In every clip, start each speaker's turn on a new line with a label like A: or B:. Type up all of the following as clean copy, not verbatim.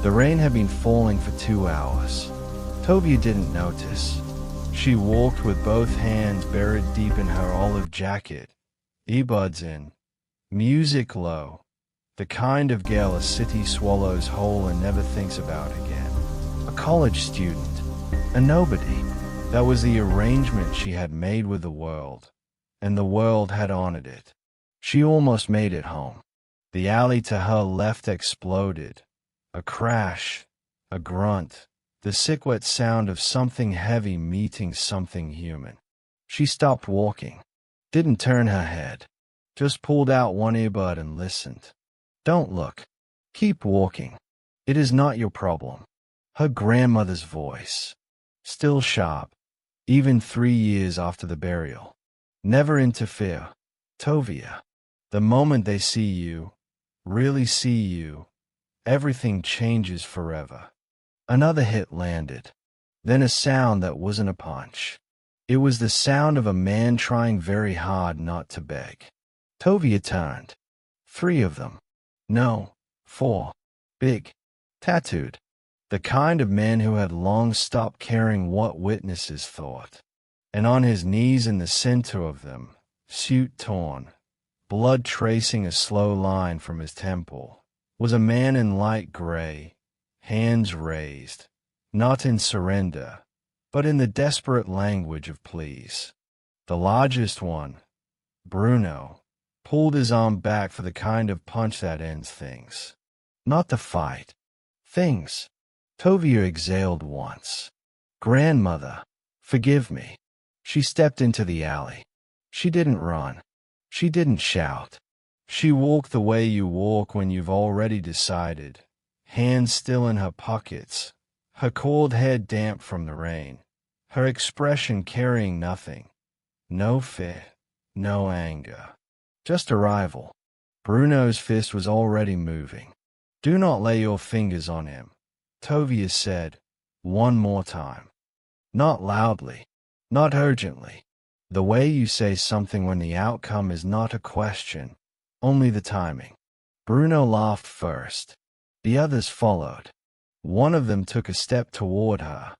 A: The rain had been falling for 2 hours. Tovia didn't notice. She walked with both hands buried deep in her olive jacket, earbuds in, music low, the kind of gale a city swallows whole and never thinks about again. A college student, a nobody. That was the arrangement she had made with the world, and the world had honored it. She almost made it home. The alley to her left exploded. A crash, a grunt, the sick wet sound of something heavy meeting something human. She stopped walking, didn't turn her head, just pulled out one earbud and listened. Don't look. Keep walking. It is not your problem. Her grandmother's voice, still sharp, even 3 years after the burial. Never interfere, Tovia. The moment they see you, really see you, everything changes forever. Another hit landed. Then a sound that wasn't a punch. It was the sound of a man trying very hard not to beg. Tovia turned. 3 of them. No, 4. Big. Tattooed. The kind of man who had long stopped caring what witnesses thought. And on his knees in the center of them, suit torn, blood tracing a slow line from his temple, was a man in light gray, hands raised, not in surrender, but in the desperate language of pleas. The largest one, Bruno, pulled his arm back for the kind of punch that ends things. Not the fight. Things. Tovia exhaled once. Grandmother, forgive me. She stepped into the alley. She didn't run. She didn't shout. She walked the way you walk when you've already decided, hands still in her pockets, her cold head damp from the rain, her expression carrying nothing. No fear, no anger. Just arrival. Bruno's fist was already moving. Do not lay your fingers on him, Tovia said, one more time. Not loudly, not urgently. The way you say something when the outcome is not a question, only the timing. Bruno laughed first. The others followed. One of them took a step toward her.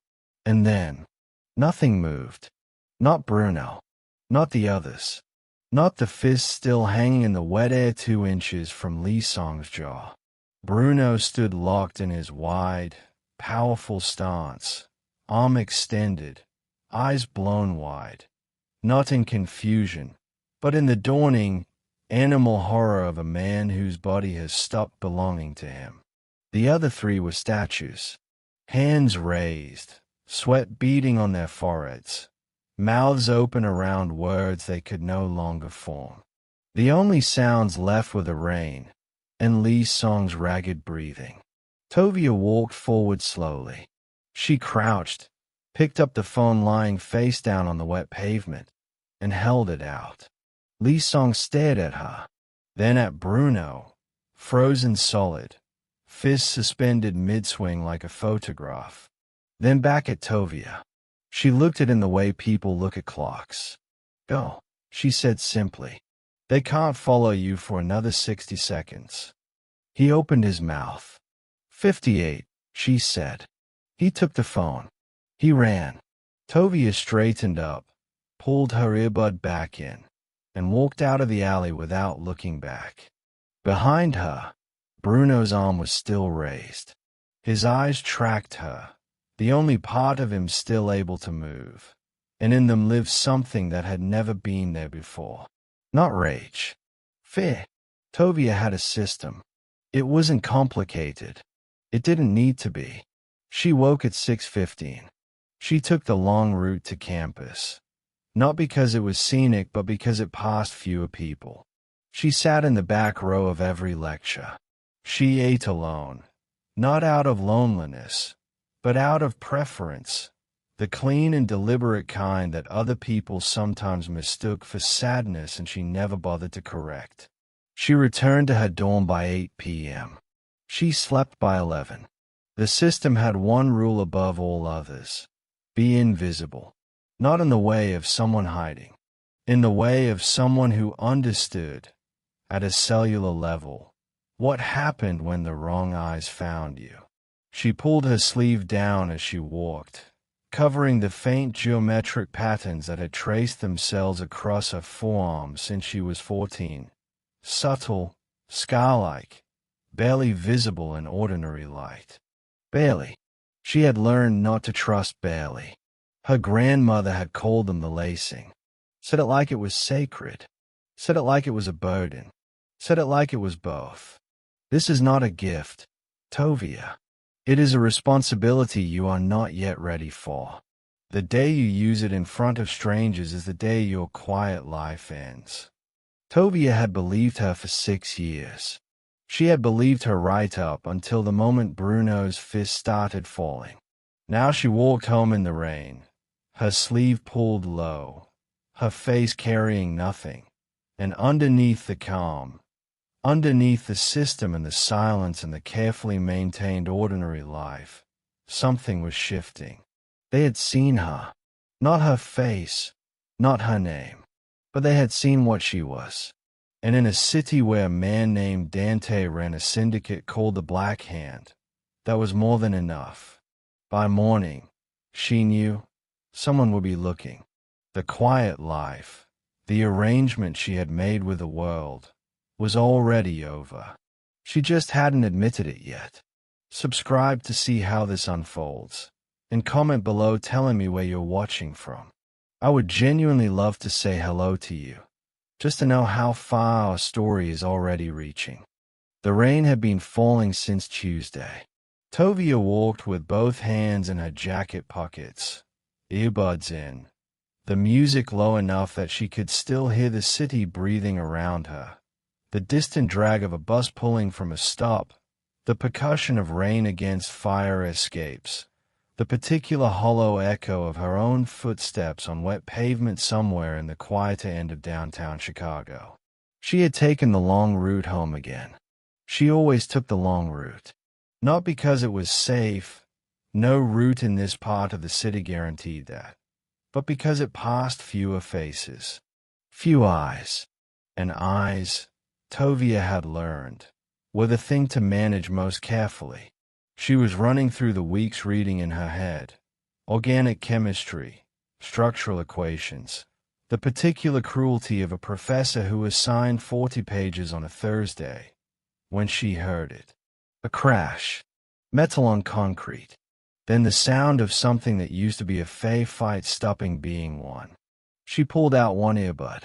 A: And then, nothing moved. Not Bruno. Not the others. Not the fist still hanging in the wet air 2 inches from Lee Song's jaw. Bruno stood locked in his wide, powerful stance, arm extended, eyes blown wide. Not in confusion, but in the dawning, animal horror of a man whose body has stopped belonging to him. The other 3 were statues, hands raised, sweat beading on their foreheads, mouths open around words they could no longer form. The only sounds left were the rain and Lee Song's ragged breathing. Tovia walked forward slowly. She crouched, picked up the phone lying face down on the wet pavement, and held it out. Lee Song stared at her, then at Bruno, frozen solid, fist suspended mid-swing like a photograph, then back at Tovia. She looked at him the way people look at clocks. Go, she said simply. They can't follow you for another 60 seconds. He opened his mouth. 58, she said. He took the phone. He ran. Tovia straightened up, pulled her earbud back in, and walked out of the alley without looking back. Behind her, Bruno's arm was still raised. His eyes tracked her, the only part of him still able to move, and in them lived something that had never been there before. Not rage. Fear. Tovia had a system. It wasn't complicated. It didn't need to be. She woke at 6:15. She took the long route to campus. Not because it was scenic, but because it passed fewer people. She sat in the back row of every lecture. She ate alone. Not out of loneliness, but out of preference. The clean and deliberate kind that other people sometimes mistook for sadness and she never bothered to correct. She returned to her dorm by 8 p.m. She slept by 11. The system had one rule above all others. Be invisible. Not in the way of someone hiding. In the way of someone who understood, at a cellular level, what happened when the wrong eyes found you. She pulled her sleeve down as she walked, covering the faint geometric patterns that had traced themselves across her forearms since she was 14. Subtle, scar-like, barely visible in ordinary light. Barely. She had learned not to trust barely. Her grandmother had called them the lacing. Said it like it was sacred. Said it like it was a burden. Said it like it was both. This is not a gift, Tovia. It is a responsibility you are not yet ready for. The day you use it in front of strangers is the day your quiet life ends. Tovia had believed her for 6 years. She had believed her right up until the moment Bruno's fist started falling. Now she walked home in the rain, her sleeve pulled low, her face carrying nothing, and underneath the calm, underneath the system and the silence and the carefully maintained ordinary life, something was shifting. They had seen her. Not her face, not her name, but they had seen what she was. And in a city where a man named Dante ran a syndicate called the Black Hand, that was more than enough. By morning, she knew someone would be looking. The quiet life, the arrangement she had made with the world, was already over. She just hadn't admitted it yet. Subscribe to see how this unfolds, and comment below telling me where you're watching from. I would genuinely love to say hello to you, just to know how far our story is already reaching. The rain had been falling since Tuesday. Tovia walked with both hands in her jacket pockets, earbuds in, the music low enough that she could still hear the city breathing around her, the distant drag of a bus pulling from a stop, the percussion of rain against fire escapes, the particular hollow echo of her own footsteps on wet pavement somewhere in the quieter end of downtown Chicago. She had taken the long route home again. She always took the long route. Not because it was safe, no route in this part of the city guaranteed that, but because it passed fewer faces, few eyes, and eyes, Tovia had learned, were the thing to manage most carefully. She was running through the weeks reading in her head, organic chemistry, structural equations, the particular cruelty of a professor who assigned 40 pages on a Thursday, when she heard it. A crash, metal on concrete, then the sound of something that used to be a fight stopping being one. She pulled out one earbud.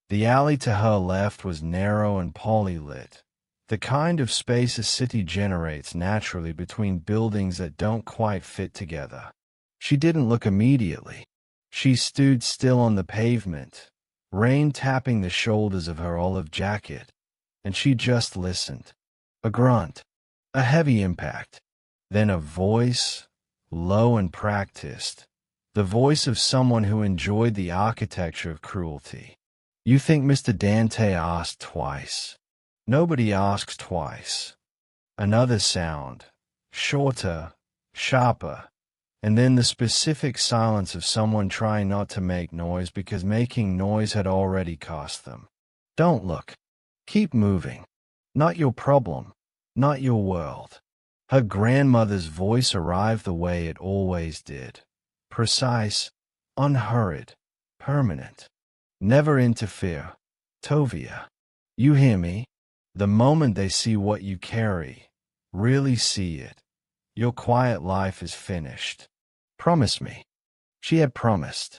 A: The alley to her left was narrow and poorly lit, the kind of space a city generates naturally between buildings that don't quite fit together. She didn't look immediately. She stood still on the pavement, rain tapping the shoulders of her olive jacket, and she just listened. A grunt, a heavy impact, then a voice, low and practiced, the voice of someone who enjoyed the architecture of cruelty. You think Mr. Dante asked twice? Nobody asks twice. Another sound, shorter, sharper, and then the specific silence of someone trying not to make noise because making noise had already cost them. Don't look. Keep moving. Not your problem. Not your world. Her grandmother's voice arrived the way it always did. Precise, unhurried, permanent. Never interfere. Tovia. You hear me? The moment they see what you carry, really see it, your quiet life is finished. Promise me. She had promised.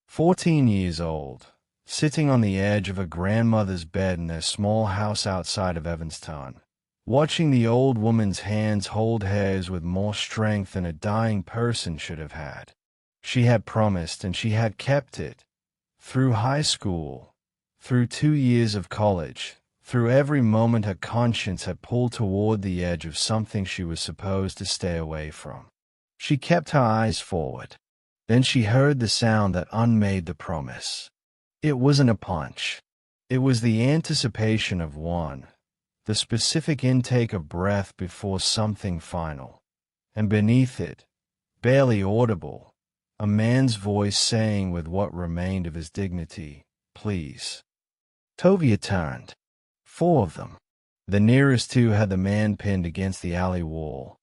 A: 14 years old, sitting on the edge of her grandmother's bed in their small house outside of Evanston, watching the old woman's hands hold hers with more strength than a dying person should have had. She had promised and she had kept it. Through high school, through 2 years of college, through every moment her conscience had pulled toward the edge of something she was supposed to stay away from. She kept her eyes forward. Then she heard the sound that unmade the promise. It wasn't a punch. It was the anticipation of one, the specific intake of breath before something final. And beneath it, barely audible, a man's voice saying with what remained of his dignity, "Please." Tovia turned. 4 of them. The nearest 2 had the man pinned against the alley wall,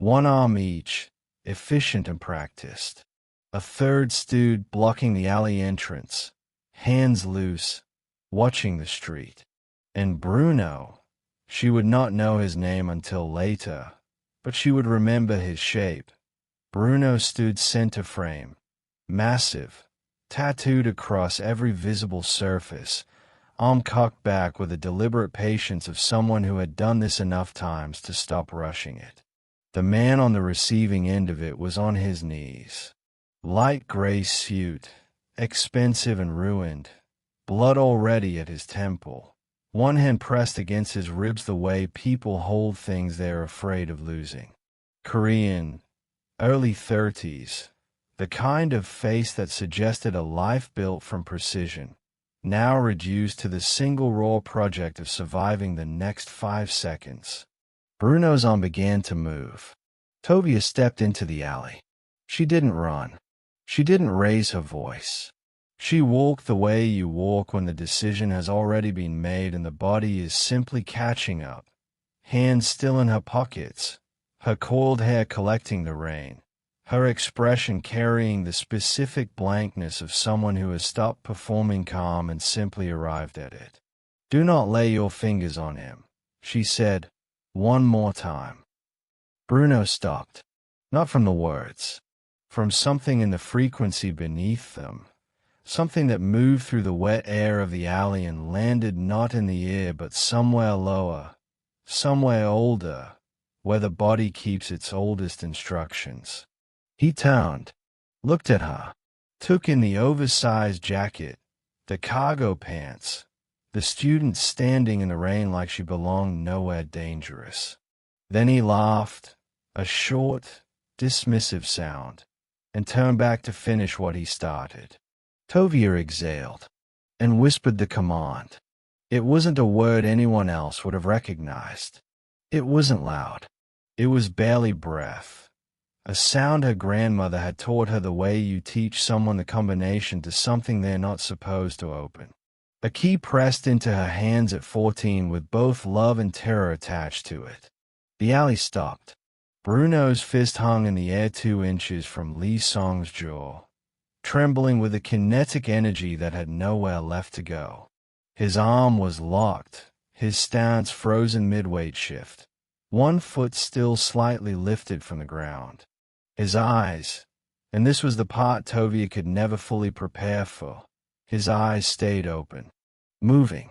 A: one arm each, efficient and practiced. A third stood blocking the alley entrance, hands loose, watching the street. And Bruno, she would not know his name until later, but she would remember his shape. Bruno stood center frame, massive, tattooed across every visible surface, arm cocked back with the deliberate patience of someone who had done this enough times to stop rushing it. The man on the receiving end of it was on his knees. Light gray suit, expensive and ruined, blood already at his temple. One hand pressed against his ribs the way people hold things they're afraid of losing. Korean, early 30s, the kind of face that suggested a life built from precision, now reduced to the single raw project of surviving the next 5 seconds. Bruno's arm began to move. Tovia stepped into the alley. She didn't run. She didn't raise her voice. She walked the way you walk when the decision has already been made and the body is simply catching up, hands still in her pockets, her coiled hair collecting the rain, her expression carrying the specific blankness of someone who has stopped performing calm and simply arrived at it. "Do not lay your fingers on him," she said, one more time. Bruno stopped, not from the words, from something in the frequency beneath them, something that moved through the wet air of the alley and landed not in the ear but somewhere lower, somewhere older, where the body keeps its oldest instructions. He turned, looked at her, took in the oversized jacket, the cargo pants, the student standing in the rain like she belonged nowhere dangerous. Then he laughed, a short, dismissive sound, and turned back to finish what he started. Tovia exhaled and whispered the command. It wasn't a word anyone else would have recognized. It wasn't loud. It was barely breath. A sound her grandmother had taught her the way you teach someone the combination to something they're not supposed to open. A key pressed into her hands at 14 with both love and terror attached to it. The alley stopped. Bruno's fist hung in the air 2 inches from Lee Song's jaw, trembling with a kinetic energy that had nowhere left to go. His arm was locked, his stance frozen mid-weight shift, one foot still slightly lifted from the ground. His eyes, and this was the part Tovia could never fully prepare for, his eyes stayed open, moving,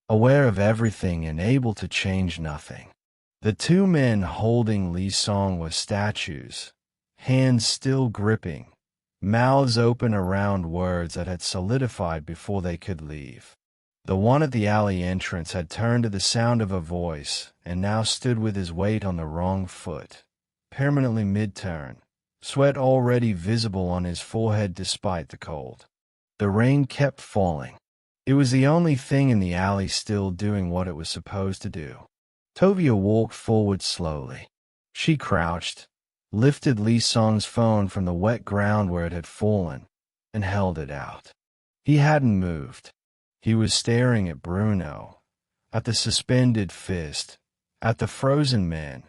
A: aware of everything and able to change nothing. The 2 men holding Lee Song were statues, hands still gripping, mouths open around words that had solidified before they could leave. The one at the alley entrance had turned to the sound of a voice and now stood with his weight on the wrong foot, permanently mid-turn, sweat already visible on his forehead despite the cold. The rain kept falling. It was the only thing in the alley still doing what it was supposed to do. Tovia walked forward slowly. She crouched, lifted Lee Song's phone from the wet ground where it had fallen, and held it out. He hadn't moved. He was staring at Bruno, at the suspended fist, at the frozen man,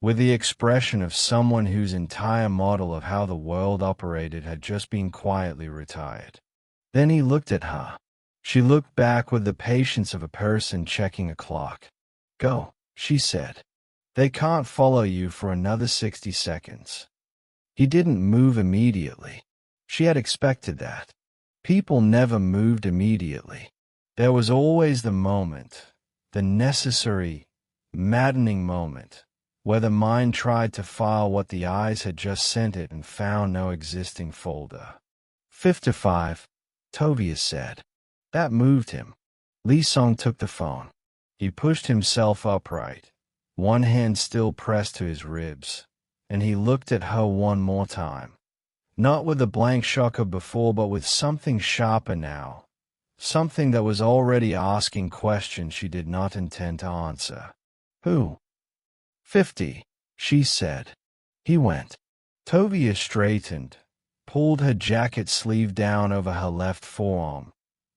A: with the expression of someone whose entire model of how the world operated had just been quietly retired. Then he looked at her. She looked back with the patience of a person checking a clock. "Go," she said. "They can't follow you for another 60 seconds." He didn't move immediately. She had expected that. People never moved immediately. There was always the moment, the necessary, maddening moment, where the mind tried to file what the eyes had just sent it and found no existing folder. 55, Tovia said. That moved him. Lee Song took the phone. He pushed himself upright, one hand still pressed to his ribs, and he looked at her one more time. Not with the blank shock of before, but with something sharper now. Something that was already asking questions she did not intend to answer. "Who?" 50, she said. He went. Tovia straightened, pulled her jacket sleeve down over her left forearm,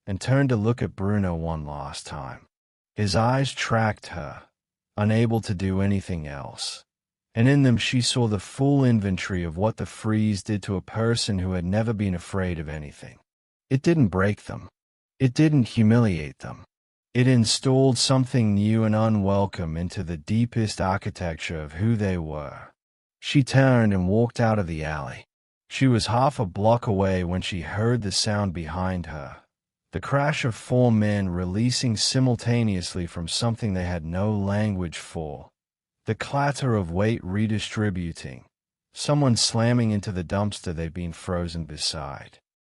A: and turned to look at Bruno one last time. His eyes tracked her, unable to do anything else, and in them she saw the full inventory of what the freeze did to a person who had never been afraid of anything. It didn't break them. It didn't humiliate them. It installed something new and unwelcome into the deepest architecture of who they were. She turned and walked out of the alley. She was half a block away when she heard the sound behind her. The crash of 4 men releasing simultaneously from something they had no language for. The clatter of weight redistributing. Someone slamming into the dumpster they'd been frozen beside.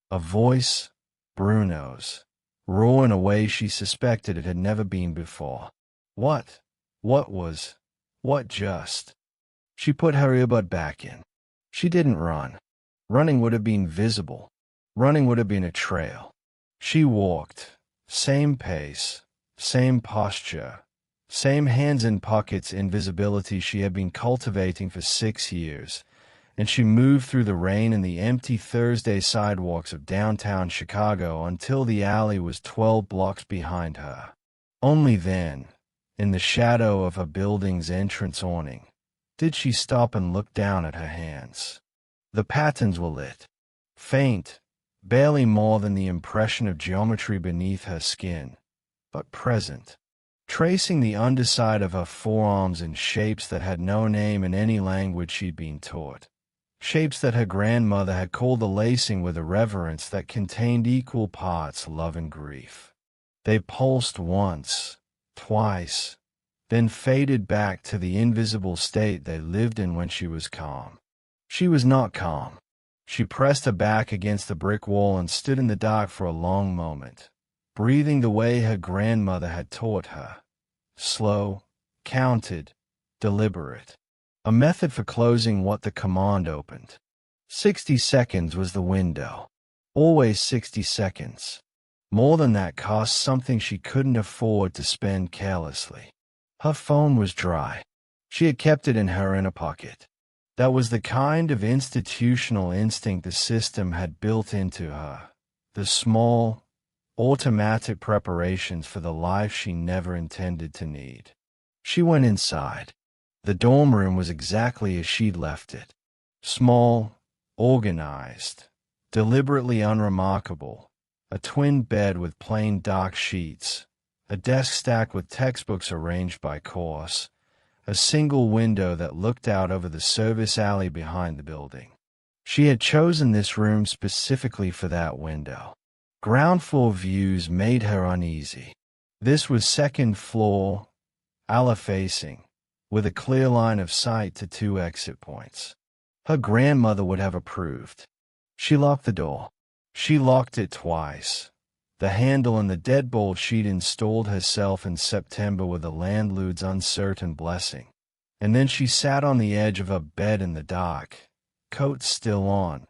A: A voice, Bruno's, raw in a way she suspected it had never been before. What just? She put her earbud back in. She didn't run. Running would have been visible. Running would have been a trail. She walked. Same pace. Same posture. Same hands in pockets invisibility she had been cultivating for 6 years. And she moved through the rain and the empty Thursday sidewalks of downtown Chicago until the alley was 12 blocks behind her. Only then, in the shadow of a building's entrance awning, did she stop and look down at her hands. The patterns were lit. Faint, barely more than the impression of geometry beneath her skin, but present, tracing the underside of her forearms in shapes that had no name in any language she'd been taught. Shapes that her grandmother had called the lacing with a reverence that contained equal parts love and grief. They pulsed once, twice, then faded back to the invisible state they lived in when she was calm. She was not calm. She pressed her back against the brick wall and stood in the dark for a long moment, breathing the way her grandmother had taught her. Slow, counted, deliberate. A method for closing what the command opened. 60 seconds was the window. Always 60 seconds. More than that cost something she couldn't afford to spend carelessly. Her phone was dry. She had kept it in her inner pocket. That was the kind of institutional instinct the system had built into her. The small, automatic preparations for the life she never intended to need. She went inside. The dorm room was exactly as she'd left it. Small, organized, deliberately unremarkable. A twin bed with plain dark sheets. A desk stacked with textbooks arranged by course. A single window that looked out over the service alley behind the building. She had chosen this room specifically for that window. Ground floor views made her uneasy. This was second floor, alley facing, with a clear line of sight to 2 exit points. Her grandmother would have approved. She locked the door. She locked it twice. The handle and the deadbolt she'd installed herself in September with the landlord's uncertain blessing. And then she sat on the edge of her bed in the dark, coat still on,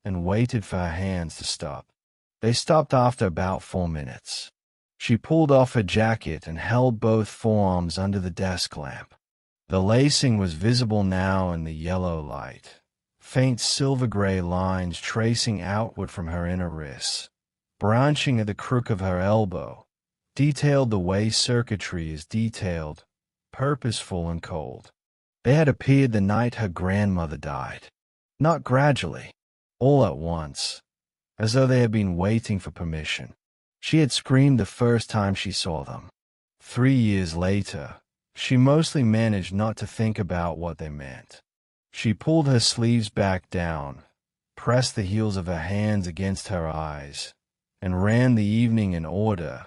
A: and waited for her hands to stop. They stopped after about 4 minutes. She pulled off her jacket and held both forearms under the desk lamp. The lacing was visible now in the yellow light, faint silver-gray lines tracing outward from her inner wrists. Branching at the crook of her elbow, detailed the way circuitry is detailed, purposeful and cold. They had appeared the night her grandmother died. Not gradually, all at once, as though they had been waiting for permission. She had screamed the first time she saw them. 3 years later, she mostly managed not to think about what they meant. She pulled her sleeves back down, pressed the heels of her hands against her eyes, and ran the evening in order,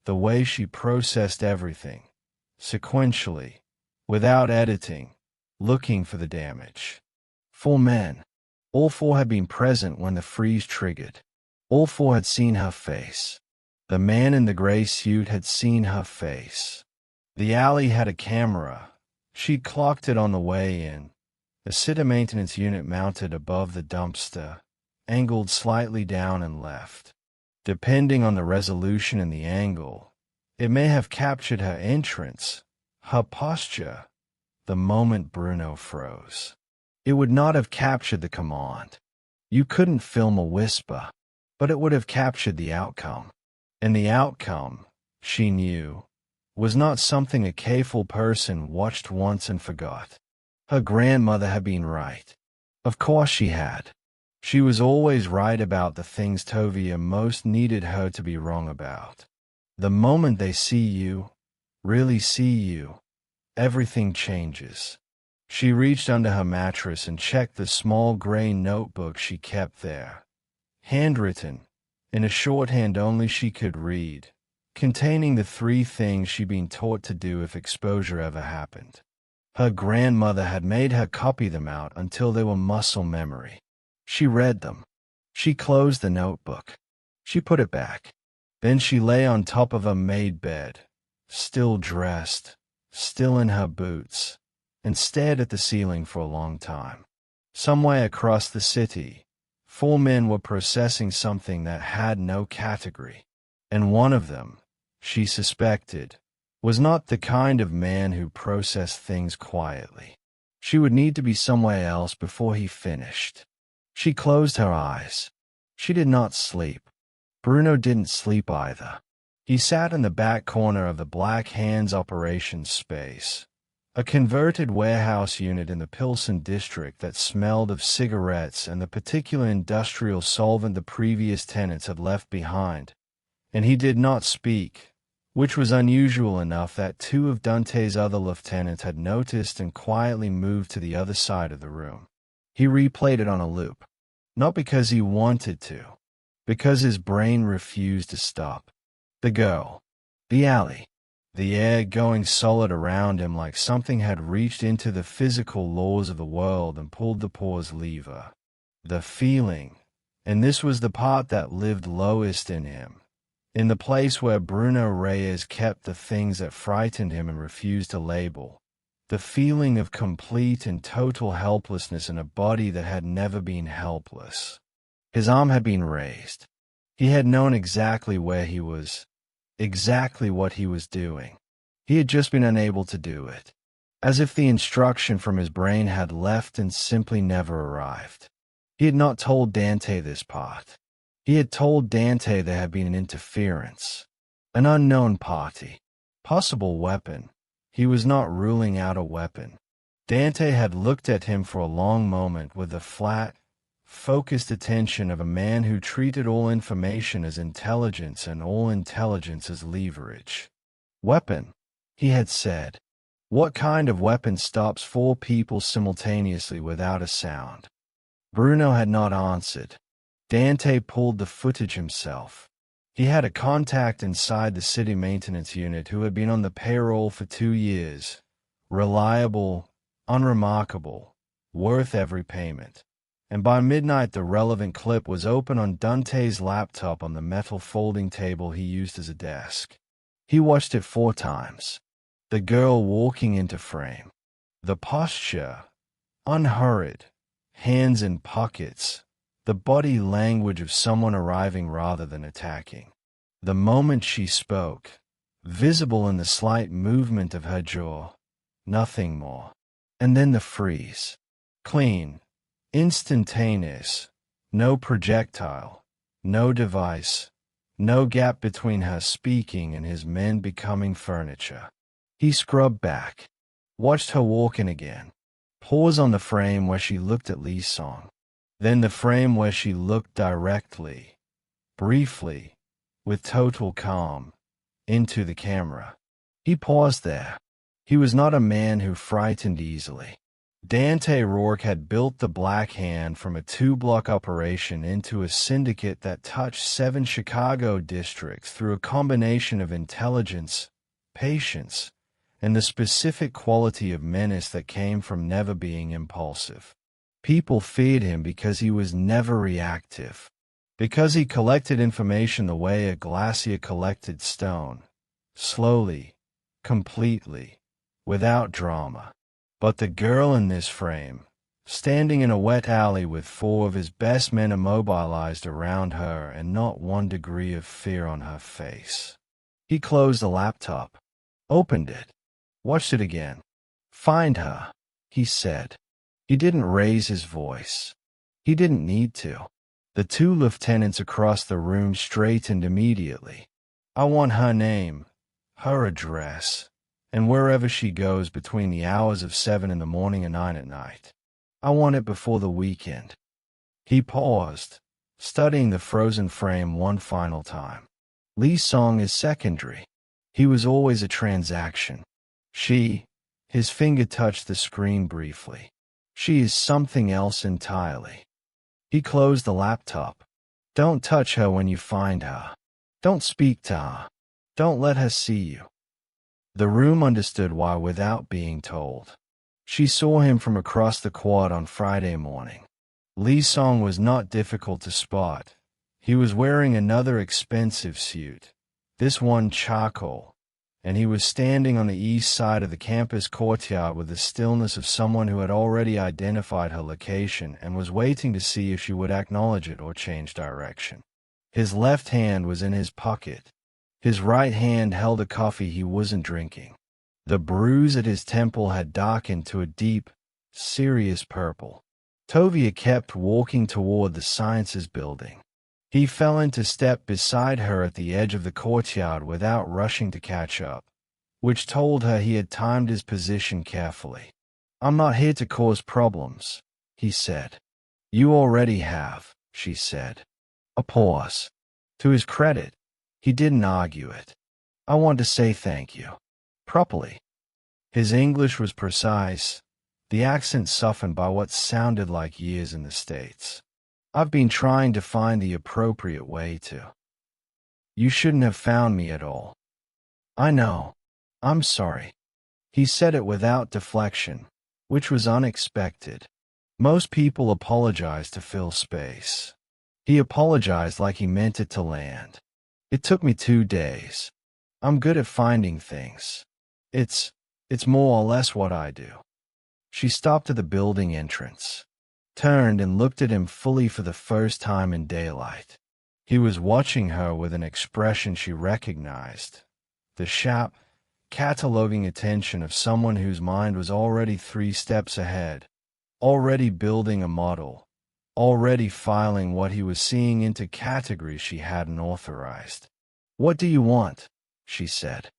A: the way she processed everything, sequentially, without editing, looking for the damage. 4 men. All 4 had been present when the freeze triggered. All 4 had seen her face. The man in the gray suit had seen her face. The alley had a camera. She'd clocked it on the way in. A city maintenance unit mounted above the dumpster, angled slightly down and left. Depending on the resolution and the angle, it may have captured her entrance, her posture, the moment Bruno froze. It would not have captured the command. You couldn't film a whisper, but it would have captured the outcome. And the outcome, she knew, was not something a careful person watched once and forgot. Her grandmother had been right. Of course she had. She was always right about the things Tovia most needed her to be wrong about. The moment they see you, really see you, everything changes. She reached under her mattress and checked the small gray notebook she kept there. Handwritten, in a shorthand only she could read, containing the 3 things she'd been taught to do if exposure ever happened. Her grandmother had made her copy them out until they were muscle memory. She read them. She closed the notebook. She put it back. Then she lay on top of a made bed, still dressed, still in her boots, and stared at the ceiling for a long time. Somewhere across the city, 4 men were processing something that had no category, and one of them, she suspected, was not the kind of man who processed things quietly. She would need to be somewhere else before he finished. She closed her eyes. She did not sleep. Bruno didn't sleep either. He sat in the back corner of the Black Hands operations space, a converted warehouse unit in the Pilsen district that smelled of cigarettes and the particular industrial solvent the previous tenants had left behind, and he did not speak, which was unusual enough that 2 of Dante's other lieutenants had noticed and quietly moved to the other side of the room. He replayed it on a loop, not because he wanted to, because his brain refused to stop. The girl, the alley, the air going solid around him like something had reached into the physical laws of the world and pulled the pause lever. The feeling, and this was the part that lived lowest in him, in the place where Bruno Reyes kept the things that frightened him and refused to label, the feeling of complete and total helplessness in a body that had never been helpless. His arm had been raised. He had known exactly where he was, exactly what he was doing. He had just been unable to do it, as if the instruction from his brain had left and simply never arrived. He had not told Dante this part. He had told Dante there had been an interference, an unknown party, possible weapon. He was not ruling out a weapon. Dante had looked at him for a long moment with the flat, focused attention of a man who treated all information as intelligence and all intelligence as leverage. Weapon, he had said. What kind of weapon stops 4 people simultaneously without a sound? Bruno had not answered. Dante pulled the footage himself. He had a contact inside the city maintenance unit who had been on the payroll for 2 years. Reliable, unremarkable, worth every payment. And by midnight the relevant clip was open on Dante's laptop on the metal folding table he used as a desk. He watched it 4 times. The girl walking into frame. The posture, unhurried, hands in pockets, the body language of someone arriving rather than attacking. The moment she spoke, visible in the slight movement of her jaw, nothing more. And then the freeze. Clean. Instantaneous, no projectile, no device, no gap between her speaking and his men becoming furniture. He scrubbed back, watched her walk in again, pause on the frame where she looked at Lee Song, then the frame where she looked directly, briefly, with total calm, into the camera. He paused there. He was not a man who frightened easily. Dante Rourke had built the Black Hand from a 2-block operation into a syndicate that touched 7 Chicago districts through a combination of intelligence, patience, and the specific quality of menace that came from never being impulsive. People feared him because he was never reactive, because he collected information the way a glacier collected stone, slowly, completely, without drama. But the girl in this frame, standing in a wet alley with 4 of his best men immobilized around her and not 1 degree of fear on her face. He closed the laptop, opened it, watched it again. "Find her," he said. He didn't raise his voice. He didn't need to. The 2 lieutenants across the room straightened immediately. "I want her name, her address, and wherever she goes between the hours of 7 in the morning and 9 at night. I want it before the weekend." He paused, studying the frozen frame one final time. Lee Song is secondary. He was always a transaction. His finger touched the screen briefly. She is something else entirely. He closed the laptop. "Don't touch her when you find her. Don't speak to her. Don't let her see you." The room understood why without being told. She saw him from across the quad on Friday morning. Lee Song was not difficult to spot. He was wearing another expensive suit, this one charcoal, and he was standing on the east side of the campus courtyard with the stillness of someone who had already identified her location and was waiting to see if she would acknowledge it or change direction. His left hand was in his pocket. His right hand held a coffee he wasn't drinking. The bruise at his temple had darkened to a deep, serious purple. Tovia kept walking toward the Sciences building. He fell into step beside her at the edge of the courtyard without rushing to catch up, which told her he had timed his position carefully. "I'm not here to cause problems," he said. "You already have," she said. A pause. To his credit, he didn't argue it. "I want to say thank you." Properly. His English was precise, the accent softened by what sounded like years in the States. "I've been trying to find the appropriate way to. You shouldn't have found me at all." "I know. I'm sorry." He said it without deflection, which was unexpected. Most people apologize to fill space. He apologized like he meant it to land. "It took me 2 days. I'm good at finding things. It's more or less what I do." She stopped at the building entrance, turned and looked at him fully for the first time in daylight. He was watching her with an expression she recognized, the sharp, cataloging attention of someone whose mind was already 3 steps ahead, already building a model, already filing what he was seeing into categories she hadn't authorized. "What do you want?" she said.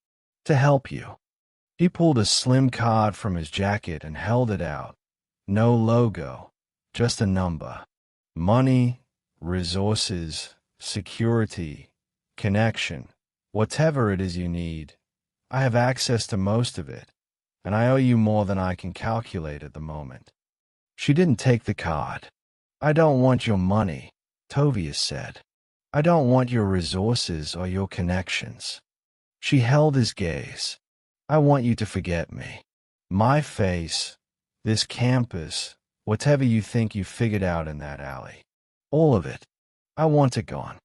A: "To help you." He pulled a slim card from his jacket and held it out. No logo, just a number. Money, resources, security, connection, whatever it is you need. I have access to most of it, and I owe you more than I can calculate at the moment. She didn't take the card. "I don't want your money," Tovia said. "I don't want your resources or your connections." She held his gaze. "I want you to forget me. My face, this campus, whatever you think you figured out in that alley. All of it. I want it gone."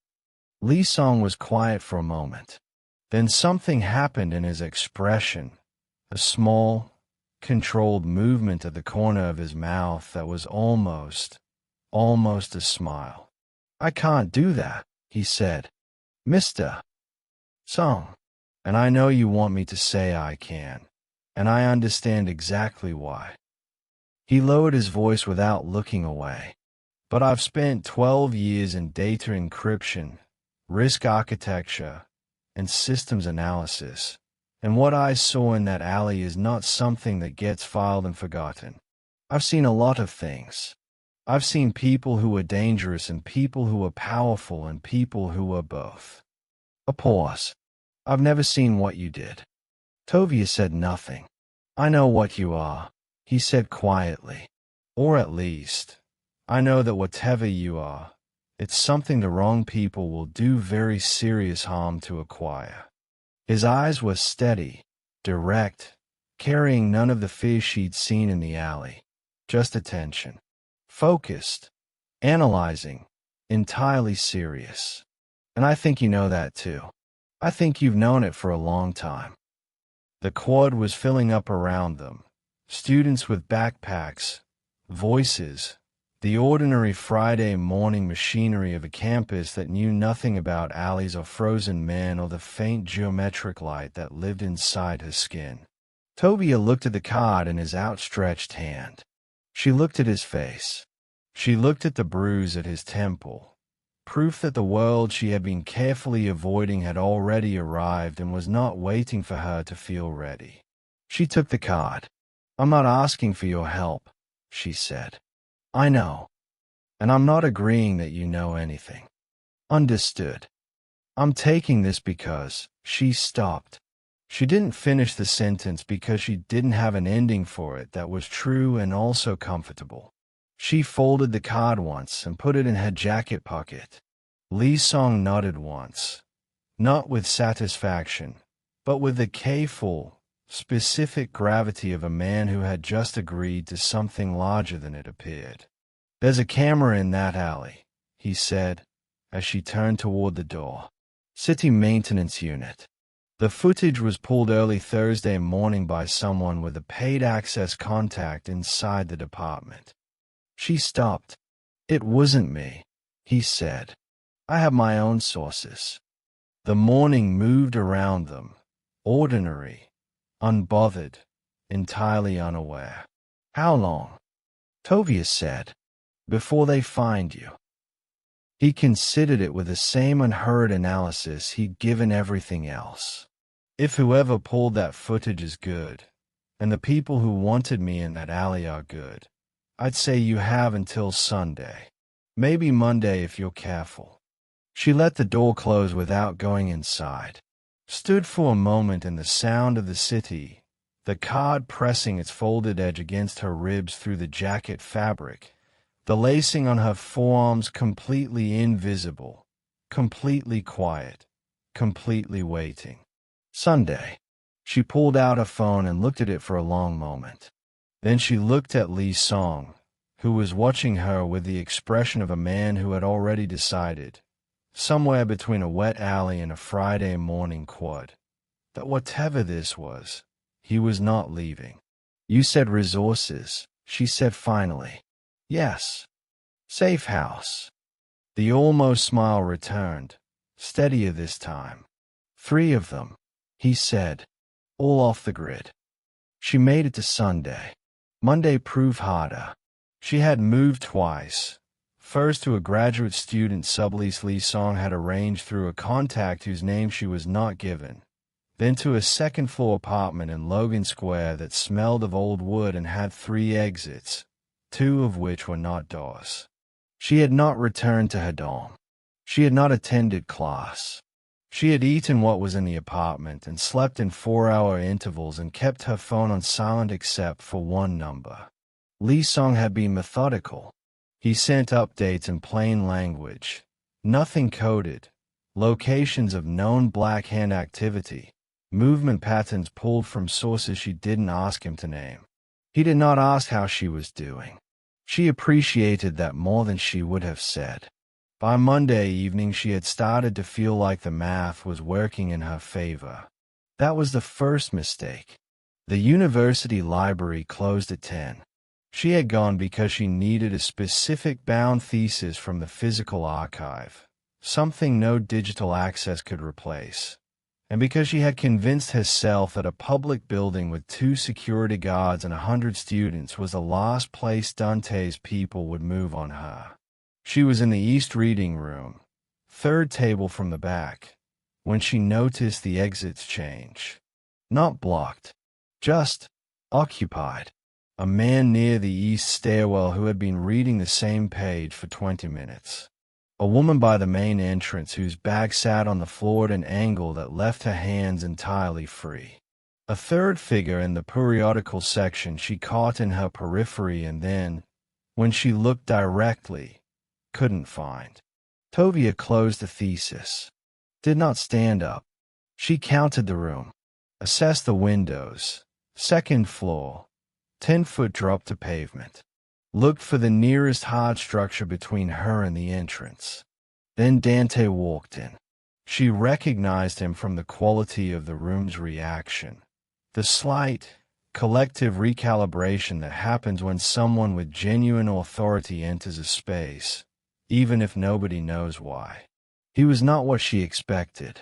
A: Lee Song was quiet for a moment. Then something happened in his expression, a small, controlled movement at the corner of his mouth that was almost a smile. "I can't do that," he said. "Mr. Song. And I know you want me to say I can, and I understand exactly why." He lowered his voice without looking away. "But I've spent 12 years in data encryption, risk architecture, and systems analysis, and what I saw in that alley is not something that gets filed and forgotten. I've seen a lot of things. I've seen people who were dangerous and people who were powerful and people who were both." A pause. "I've never seen what you did." Tovia said nothing. "I know what you are," he said quietly. "Or at least, I know that whatever you are, it's something the wrong people will do very serious harm to acquire." His eyes were steady, direct, carrying none of the fear she'd seen in the alley, just attention. Focused, analyzing, entirely serious. "And I think you know that too. I think you've known it for a long time." The quad was filling up around them. Students with backpacks, voices, the ordinary Friday morning machinery of a campus that knew nothing about alleys or frozen men or the faint geometric light that lived inside her skin. Tovia looked at the card in his outstretched hand. She looked at his face. She looked at the bruise at his temple. Proof that the world she had been carefully avoiding had already arrived and was not waiting for her to feel ready. She took the card. "I'm not asking for your help," she said. "I know. And I'm not agreeing that you know anything." "Understood. I'm taking this because..." She stopped. She didn't finish the sentence because she didn't have an ending for it that was true and also comfortable. She folded the card once and put it in her jacket pocket. Lee Song nodded once, not with satisfaction, but with the careful, specific gravity of a man who had just agreed to something larger than it appeared. "There's a camera in that alley," he said, as she turned toward the door. "City maintenance unit." The footage was pulled early Thursday morning by someone with a paid access contact inside the department. She stopped. "It wasn't me," he said. "I have my own sources." The morning moved around them, ordinary, unbothered, entirely unaware. "How long?" Tovia said. "Before they find you." He considered it with the same unhurried analysis he'd given everything else. "If whoever pulled that footage is good, and the people who wanted me in that alley are good, I'd say you have until Sunday. Maybe Monday if you're careful." She let the door close without going inside. Stood for a moment in the sound of the city, the card pressing its folded edge against her ribs through the jacket fabric, the lacing on her forearms completely invisible, completely quiet, completely waiting. Sunday. She pulled out her phone and looked at it for a long moment. Then she looked at Lee Song, who was watching her with the expression of a man who had already decided, somewhere between a wet alley and a Friday morning quad, that whatever this was, he was not leaving. "You said resources," she said finally. "Yes. Safe house." The almost smile returned, steadier this time. "3 of them," he said, "all off the grid." She made it to Sunday. Monday proved harder. She had moved twice. First to a graduate student sublease Lee Song had arranged through a contact whose name she was not given. Then to a second-floor apartment in Logan Square that smelled of old wood and had 3 exits, 2 of which were not doors. She had not returned to her dorm. She had not attended class. She had eaten what was in the apartment and slept in 4-hour intervals and kept her phone on silent except for one number. Lee Song had been methodical. He sent updates in plain language, nothing coded, locations of known Black Hand activity, movement patterns pulled from sources she didn't ask him to name. He did not ask how she was doing. She appreciated that more than she would have said. By Monday evening she had started to feel like the math was working in her favor. That was the first mistake. The university library closed at 10. She had gone because she needed a specific bound thesis from the physical archive, something no digital access could replace, and because she had convinced herself that a public building with 2 security guards and 100 students was the last place Dante's people would move on her. She was in the East Reading Room, 3rd table from the back, when she noticed the exits change. Not blocked, just occupied. A man near the east stairwell who had been reading the same page for 20 minutes. A woman by the main entrance whose bag sat on the floor at an angle that left her hands entirely free. A third figure in the periodical section she caught in her periphery and then, when she looked directly, couldn't find. Tovia closed the thesis. Did not stand up. She counted the room, assessed the windows, 2nd floor, 10-foot drop to pavement. Looked for the nearest hard structure between her and the entrance. Then Dante walked in. She recognized him from the quality of the room's reaction. The slight, collective recalibration that happens when someone with genuine authority enters a space, even if nobody knows why. He was not what she expected.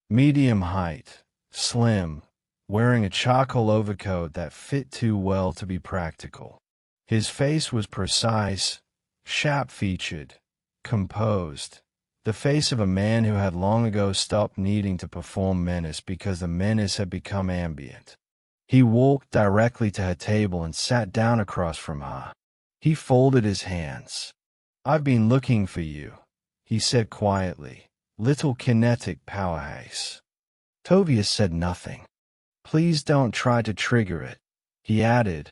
A: Medium height, slim, wearing a charcoal overcoat that fit too well to be practical. His face was precise, sharp-featured, composed, the face of a man who had long ago stopped needing to perform menace because the menace had become ambient. He walked directly to her table and sat down across from her. He folded his hands. "I've been looking for you," he said quietly. "Little kinetic powerhouse." Tovia said nothing. "Please don't try to trigger it," he added,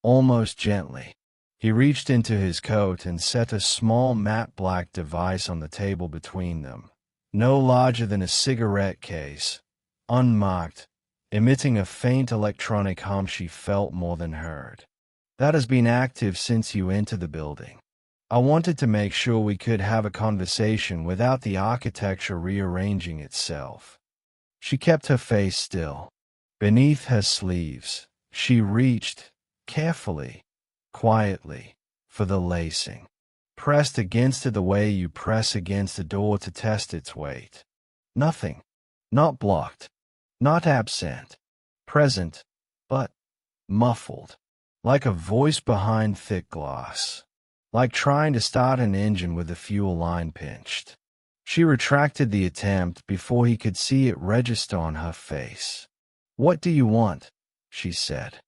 A: almost gently. He reached into his coat and set a small matte black device on the table between them, no larger than a cigarette case, unmarked, emitting a faint electronic hum she felt more than heard. "That has been active since you entered the building. I wanted to make sure we could have a conversation without the architecture rearranging itself." She kept her face still. Beneath her sleeves, she reached, carefully, quietly, for the lacing. Pressed against it the way you press against a door to test its weight. Nothing. Not blocked. Not absent. Present, but muffled. Like a voice behind thick glass. Like trying to start an engine with the fuel line pinched. She retracted the attempt before he could see it register on her face. "What do you want?" she said.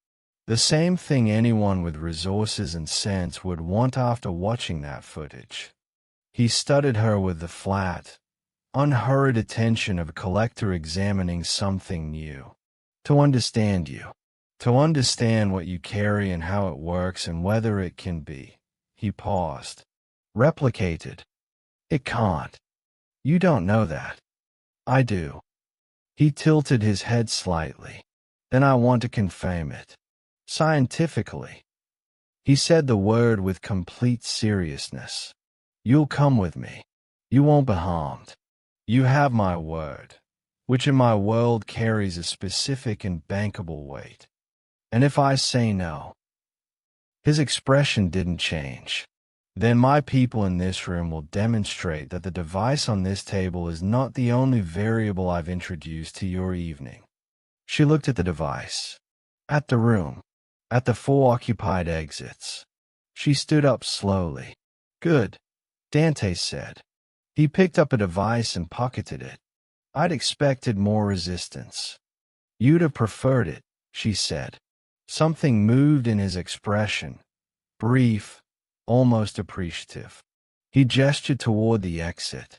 A: The same thing anyone with resources and sense would want after watching that footage. He studied her with the flat, unhurried attention of a collector examining something new. "To understand you. To understand what you carry and how it works and whether it can be," he paused, "replicated. It can't. You don't know that. I do." He tilted his head slightly. "Then I want to confirm it. Scientifically." He said the word with complete seriousness. "You'll come with me. You won't be harmed. You have my word, which in my world carries a specific and bankable weight. And if I say no..." His expression didn't change. "Then my people in this room will demonstrate that the device on this table is not the only variable I've introduced to your evening." She looked at the device. At the room. At the 4 occupied exits. She stood up slowly. "Good," Dante said. He picked up a device and pocketed it. "I'd expected more resistance." "You'd have preferred it," she said. Something moved in his expression. Brief, almost appreciative. He gestured toward the exit.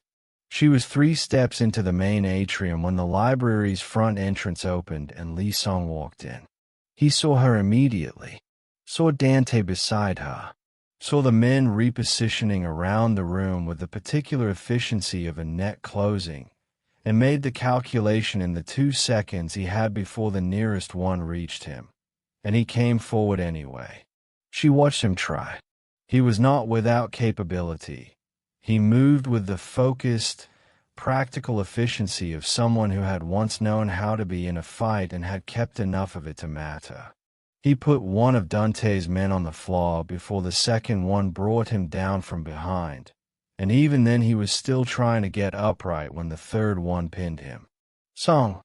A: She was 3 steps into the main atrium when the library's front entrance opened and Lee Song walked in. He saw her immediately. Saw Dante beside her. Saw the men repositioning around the room with the particular efficiency of a net closing, and made the calculation in the 2 seconds he had before the nearest one reached him. And he came forward anyway. She watched him try. He was not without capability. He moved with the focused, practical efficiency of someone who had once known how to be in a fight and had kept enough of it to matter. He put one of Dante's men on the floor before the second one brought him down from behind, and even then he was still trying to get upright when the third one pinned him. "Song,"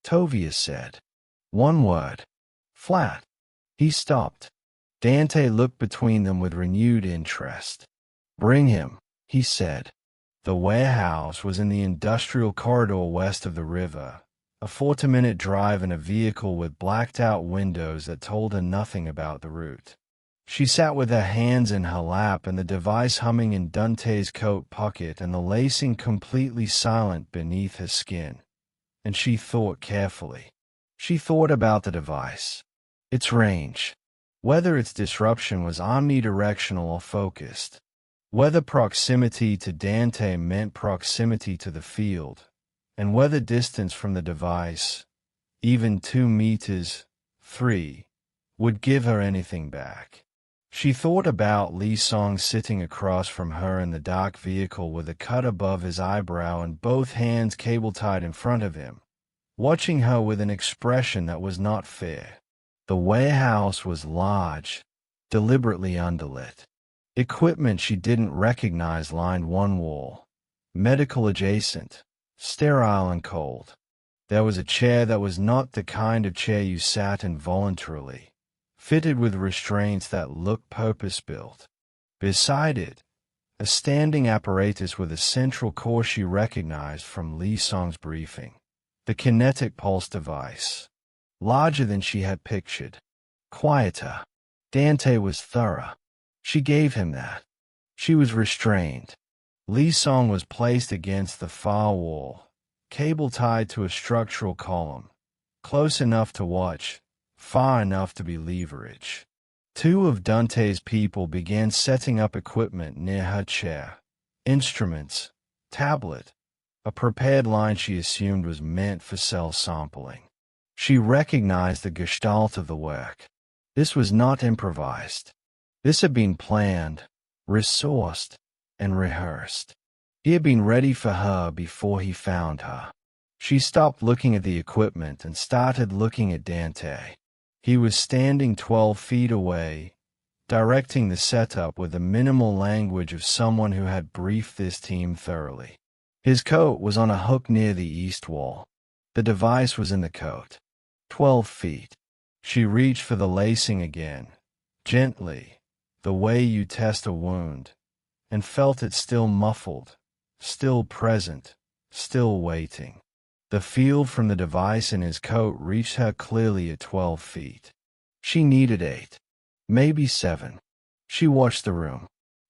A: Tovia said. One word. Flat. He stopped. Dante looked between them with renewed interest. "Bring him," he said. The warehouse was in the industrial corridor west of the river, a 40-minute drive in a vehicle with blacked-out windows that told her nothing about the route. She sat with her hands in her lap and the device humming in Dante's coat pocket and the lacing completely silent beneath her skin. And she thought carefully. She thought about the device. Its range. Whether its disruption was omnidirectional or focused. Whether proximity to Dante meant proximity to the field, and whether distance from the device, even 2 meters, 3, would give her anything back. She thought about Lee Song sitting across from her in the dark vehicle with a cut above his eyebrow and both hands cable-tied in front of him, watching her with an expression that was not fair. The warehouse was large, deliberately underlit. Equipment she didn't recognize lined one wall. Medical adjacent, sterile and cold. There was a chair that was not the kind of chair you sat in voluntarily, fitted with restraints that looked purpose-built. Beside it, a standing apparatus with a central core she recognized from Lee Song's briefing. The kinetic pulse device. larger than she had pictured, quieter. Dante was thorough. She gave him that. She was restrained. Lee Song was placed against the far wall, cable tied to a structural column, close enough to watch, far enough to be leverage. Two of Dante's people began setting up equipment near her chair. Instruments, tablet, a prepared line she assumed was meant for cell sampling. She recognized the gestalt of the work. This was not improvised. This had been planned, resourced, and rehearsed. He had been ready for her before he found her. She stopped looking at the equipment and started looking at Dante. He was standing 12 feet away, directing the setup with the minimal language of someone who had briefed this team thoroughly. His coat was on a hook near the east wall. The device was in the coat. 12 feet. She reached for the lacing again, gently, the way you test a wound, and felt it still muffled, still present, still waiting. The field from the device in his coat reached her clearly at 12 feet. She needed 8, maybe 7. She watched the room,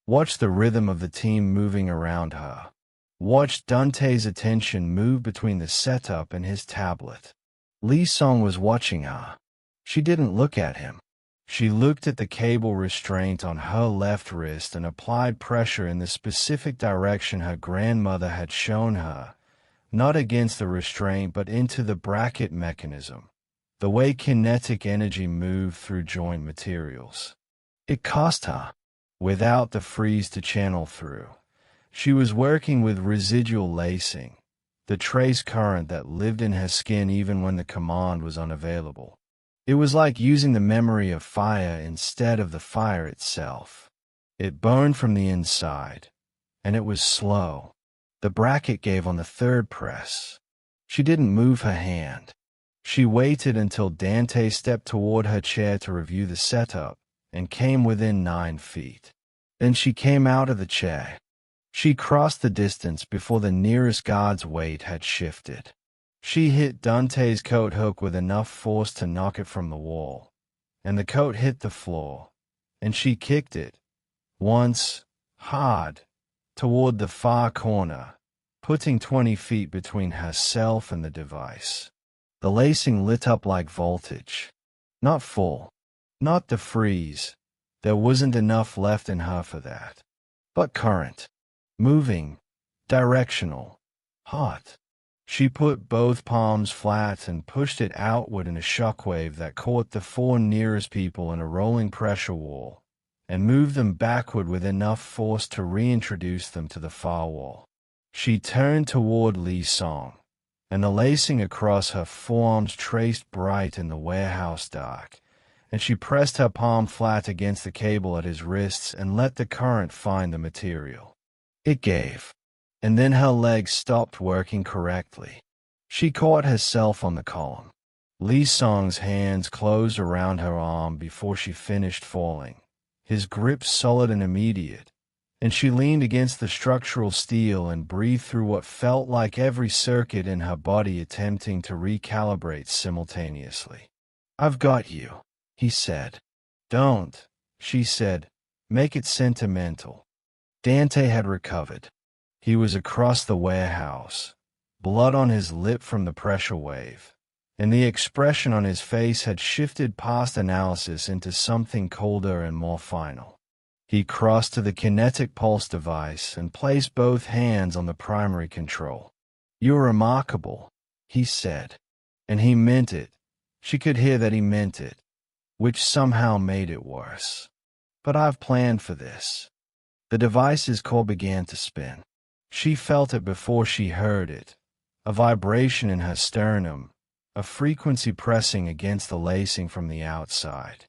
A: watched the rhythm of the team moving around her, watched Dante's attention move between the setup and his tablet. Lee Song was watching her. She didn't look at him. She looked at the cable restraint on her left wrist and applied pressure in the specific direction her grandmother had shown her, not against the restraint but into the bracket mechanism, the way kinetic energy moved through joint materials. It cost her, without the freeze to channel through. She was working with residual lacing, the trace current that lived in her skin even when the command was unavailable. It was like using the memory of fire instead of the fire itself. It burned from the inside, and it was slow. The bracket gave on the third press. She didn't move her hand. She waited until Dante stepped toward her chair to review the setup and came within 9 feet. Then she came out of the chair. She crossed the distance before the nearest guard's weight had shifted. She hit Dante's coat hook with enough force to knock it from the wall, and the coat hit the floor, and she kicked it, once, hard, toward the far corner, putting 20 feet between herself and the device. The lacing lit up like voltage. Not full, not the freeze. There wasn't enough left in her for that. But current. Moving, directional, hot. She put both palms flat and pushed it outward in a shockwave that caught the 4 nearest people in a rolling pressure wall and moved them backward with enough force to reintroduce them to the far wall. She turned toward Lee Song, and the lacing across her forearms traced bright in the warehouse dark, and she pressed her palm flat against the cable at his wrists and let the current find the material. It gave, and then her legs stopped working correctly. She caught herself on the column. Lee Song's hands closed around her arm before she finished falling, his grip solid and immediate, and she leaned against the structural steel and breathed through what felt like every circuit in her body attempting to recalibrate simultaneously. "I've got you," he said. "Don't," she said, "make it sentimental." Dante had recovered. He was across the warehouse, blood on his lip from the pressure wave, and the expression on his face had shifted past analysis into something colder and more final. He crossed to the kinetic pulse device and placed both hands on the primary control. "You're remarkable," he said. And he meant it. She could hear that he meant it, which somehow made it worse. "But I've planned for this." The device's core began to spin. She felt it before she heard it, a vibration in her sternum, a frequency pressing against the lacing from the outside.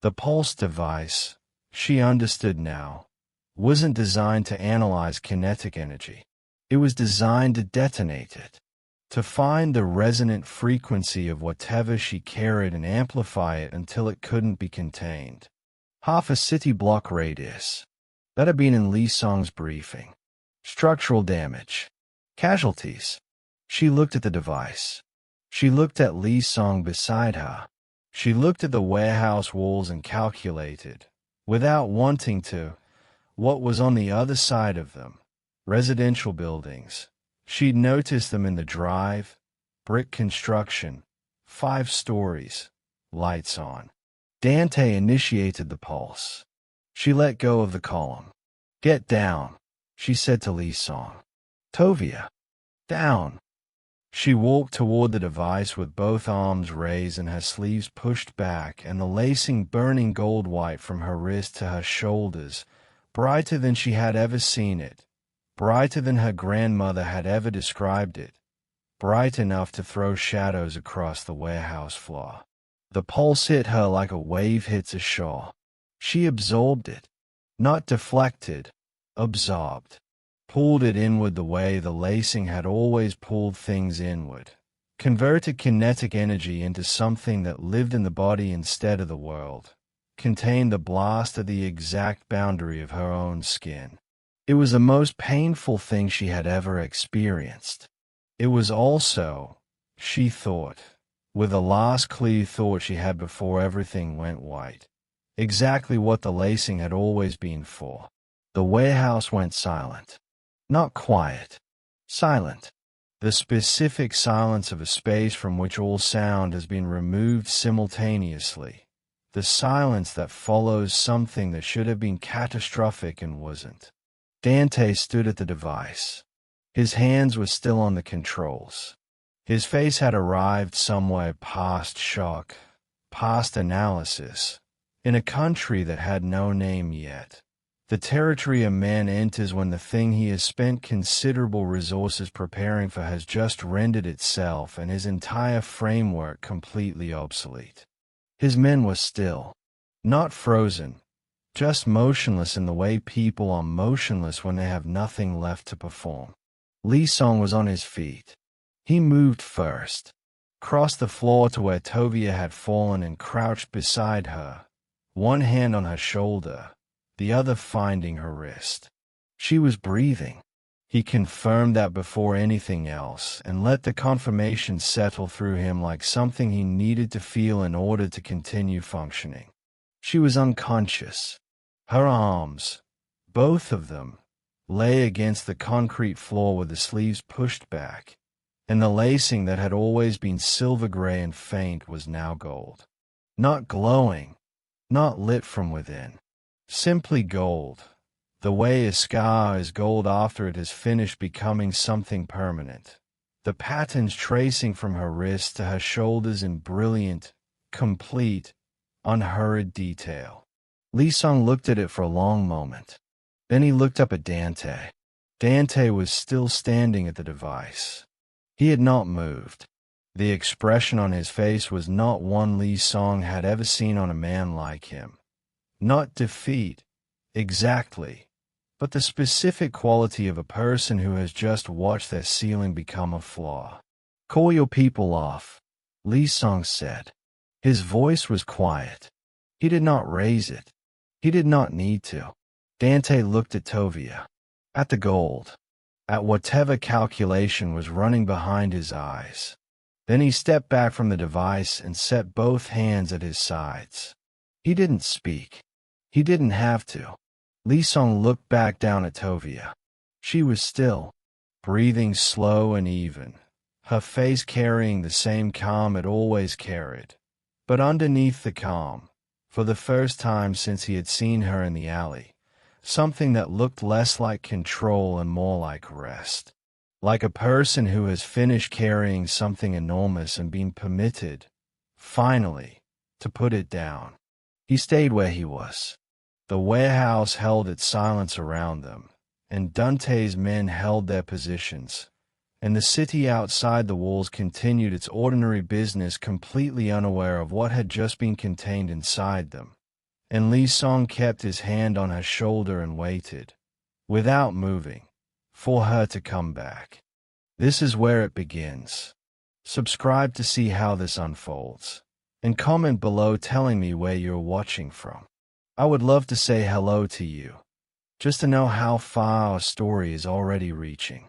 A: The pulse device, she understood now, wasn't designed to analyze kinetic energy. It was designed to detonate it, to find the resonant frequency of whatever she carried and amplify it until it couldn't be contained. Half a city block radius. That had been in Lee Song's briefing. Structural damage. Casualties. She looked at the device. She looked at Li Song beside her. She looked at the warehouse walls and calculated, without wanting to, what was on the other side of them. Residential buildings. She'd noticed them in the drive. Brick construction. 5 stories. Lights on. Dante initiated the pulse. She let go of the column. "Get down," she said to Li Song. "Tovia. Down." She walked toward the device with both arms raised and her sleeves pushed back and the lacing burning gold white from her wrist to her shoulders, brighter than she had ever seen it, brighter than her grandmother had ever described it, bright enough to throw shadows across the warehouse floor. The pulse hit her like a wave hits a shore. She absorbed it, not deflected, absorbed. Pulled it inward the way the lacing had always pulled things inward. Converted kinetic energy into something that lived in the body instead of the world. Contained the blast at the exact boundary of her own skin. It was the most painful thing she had ever experienced. It was also, she thought, with the last clear thought she had before everything went white, exactly what the lacing had always been for. The warehouse went silent. Not quiet. Silent. The specific silence of a space from which all sound has been removed simultaneously. The silence that follows something that should have been catastrophic and wasn't. Dante stood at the device. His hands were still on the controls. His face had arrived somewhere past shock, past analysis, in a country that had no name yet. The territory a man enters when the thing he has spent considerable resources preparing for has just rendered itself and his entire framework completely obsolete. His men were still, not frozen, just motionless in the way people are motionless when they have nothing left to perform. Li Song was on his feet. He moved first, crossed the floor to where Tovia had fallen and crouched beside her, one hand on her shoulder, the other finding her wrist. She was breathing. He confirmed that before anything else and let the confirmation settle through him like something he needed to feel in order to continue functioning. She was unconscious. Her arms, both of them, lay against the concrete floor with the sleeves pushed back, and the lacing that had always been silver gray and faint was now gold. Not glowing, not lit from within. Simply gold, the way a scar is gold after it has finished becoming something permanent. The patterns tracing from her wrists to her shoulders in brilliant, complete, unhurried detail. Li Song looked at it for a long moment. Then he looked up at Dante. Dante was still standing at the device. He had not moved. The expression on his face was not one Li Song had ever seen on a man like him. Not defeat, exactly, but the specific quality of a person who has just watched their ceiling become a flaw. "Call your people off," Li Song said. His voice was quiet. He did not raise it. He did not need to. Dante looked at Tovia, at the gold, at whatever calculation was running behind his eyes. Then he stepped back from the device and set both hands at his sides. He didn't speak. He didn't have to. Li Song looked back down at Tovia. She was still, breathing slow and even, her face carrying the same calm it always carried. But underneath the calm, for the first time since he had seen her in the alley, something that looked less like control and more like rest. Like a person who has finished carrying something enormous and been permitted, finally, to put it down. He stayed where he was. The warehouse held its silence around them, and Dante's men held their positions, and the city outside the walls continued its ordinary business completely unaware of what had just been contained inside them. And Li Song kept his hand on her shoulder and waited, without moving, for her to come back. This is where it begins. Subscribe to see how this unfolds, and comment below telling me where you're watching from. I would love to say hello to you, just to know how far our story is already reaching.